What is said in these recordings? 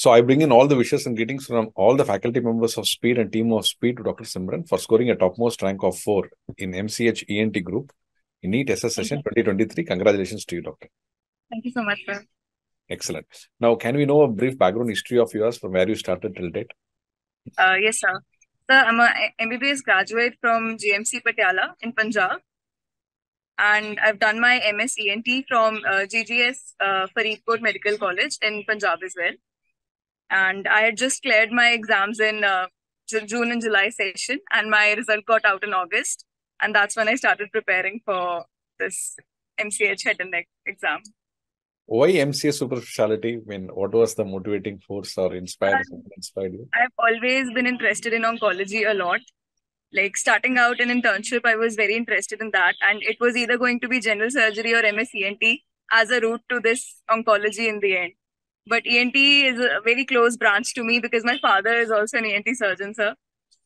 So I bring in all the wishes and greetings from all the faculty members of Speed and team of Speed to Dr. Simran for scoring a topmost rank of 4 in MCH ENT group in NEET SS session 2023. Congratulations to you, Doctor. Thank you so much, sir. Excellent. Now, can we know a brief background history of yours from where you started till date? Yes, sir. Sir, I'm a MBBS graduate from GMC Patiala in Punjab. And I've done my MS ENT from GGS Faridkot Medical College in Punjab as well. And I had just cleared my exams in June and July session, and my result got out in August. And that's when I started preparing for this MCH head and neck exam. Why MCS Super Speciality? I mean, what was the motivating force or inspired you? I've always been interested in oncology a lot. Like starting out in internship, I was very interested in that. And it was either going to be general surgery or MS ENT as a route to this oncology in the end. But ENT is a very close branch to me because my father is also an ENT surgeon, sir.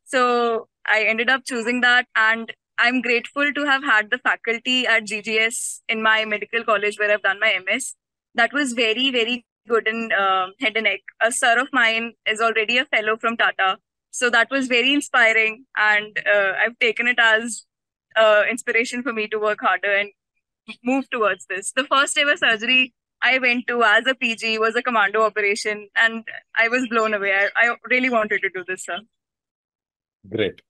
So I ended up choosing that. And I'm grateful to have had the faculty at GGS in my medical college where I've done my MS. That was very, very good in head and neck. A sir of mine is already a fellow from Tata. So that was very inspiring. And I've taken it as inspiration for me to work harder and move towards this. The first ever surgery I went to as a PG was a commando operation. And I was blown away. I really wanted to do this, sir. Great.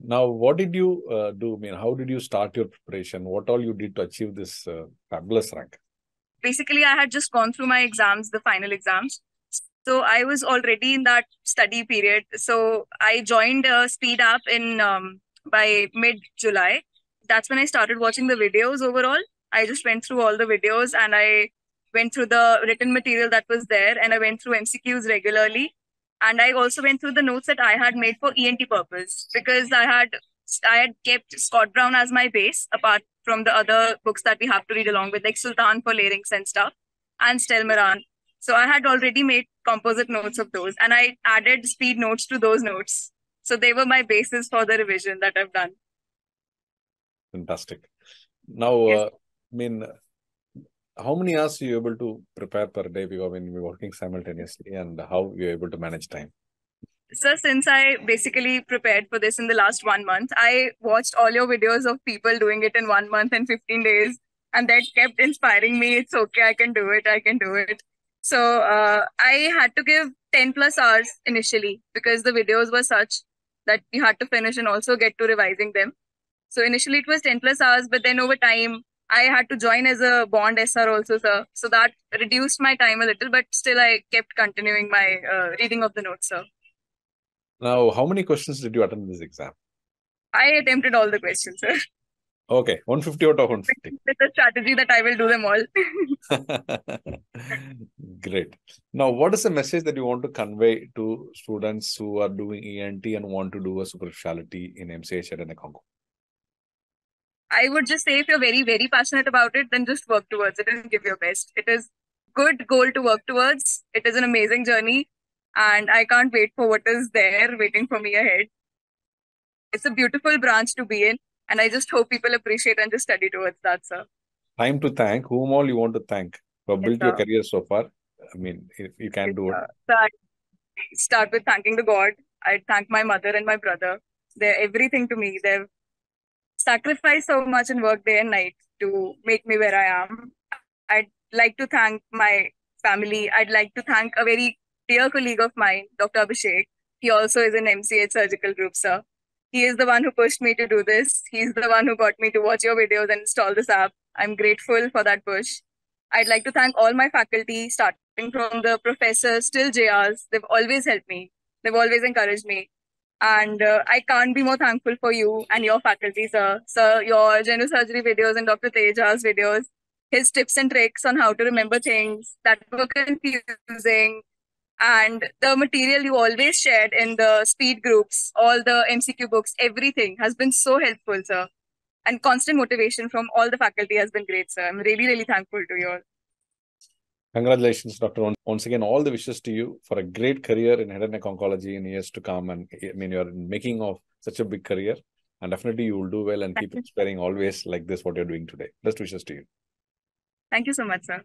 Now, what did you do? I mean, how did you start your preparation? What all you did to achieve this fabulous rank? Basically, I had just gone through my exams, the final exams. So I was already in that study period. So I joined Speed app in by mid-July. That's when I started watching the videos overall. I just went through all the videos and I went through the written material that was there, and I went through MCQs regularly. And I also went through the notes that I had made for ENT purpose because I had kept Scott Brown as my base, apart from the other books that we have to read along with, like Sultan for larynx and stuff, and Stelmaran. So I had already made composite notes of those, and I added speed notes to those notes. So they were my basis for the revision that I've done. Fantastic. Now, Yes. I mean, how many hours are you able to prepare per day? Because when you're working simultaneously, and how you're able to manage time? So since I basically prepared for this in the last 1 month, I watched all your videos of people doing it in 1 month and 15 days. And that kept inspiring me. It's okay, I can do it. I can do it. So I had to give 10 plus hours initially because the videos were such that you had to finish and also get to revising them. So initially it was 10 plus hours, but then over time, I had to join as a bond SR also, sir. So that reduced my time a little, but still I kept continuing my reading of the notes, sir. Now, how many questions did you attend this exam? I attempted all the questions, sir. Okay, 150 out of 150. With the strategy that I will do them all. Great. Now, what is the message that you want to convey to students who are doing ENT and want to do a super specialty in MCH and Congo? I would just say if you're very, very passionate about it, then just work towards it and give your best. It is good goal to work towards. It is an amazing journey. And I can't wait for what is there waiting for me ahead. It's a beautiful branch to be in. And I just hope people appreciate and just study towards that, sir. Time to thank whom all you want to thank for built your career so far. I mean, if you can do it. So I start with thanking the God. I thank my mother and my brother. They're everything to me. They've sacrificed so much and worked day and night to make me where I am. I'd like to thank my family. I'd like to thank a very dear colleague of mine, Dr. Abhishek. He also is in MCH surgical group, sir. He is the one who pushed me to do this. He's the one who got me to watch your videos and install this app. I'm grateful for that push. I'd like to thank all my faculty, starting from the professors till JRs. They've always helped me. They've always encouraged me. And I can't be more thankful for you and your faculty, sir. Sir, your general surgery videos and Dr. Teja's videos, his tips and tricks on how to remember things that were confusing, and the material you always shared in the speed groups, all the MCQ books, everything has been so helpful, sir. And constant motivation from all the faculty has been great, sir. I'm really, really thankful to you all. Congratulations, Doctor. Once again, all the wishes to you for a great career in head and neck oncology in years to come. And I mean, you're making of such a big career, and definitely you will do well and keep inspiring always like this, what you're doing today. Best wishes to you. Thank you so much, sir.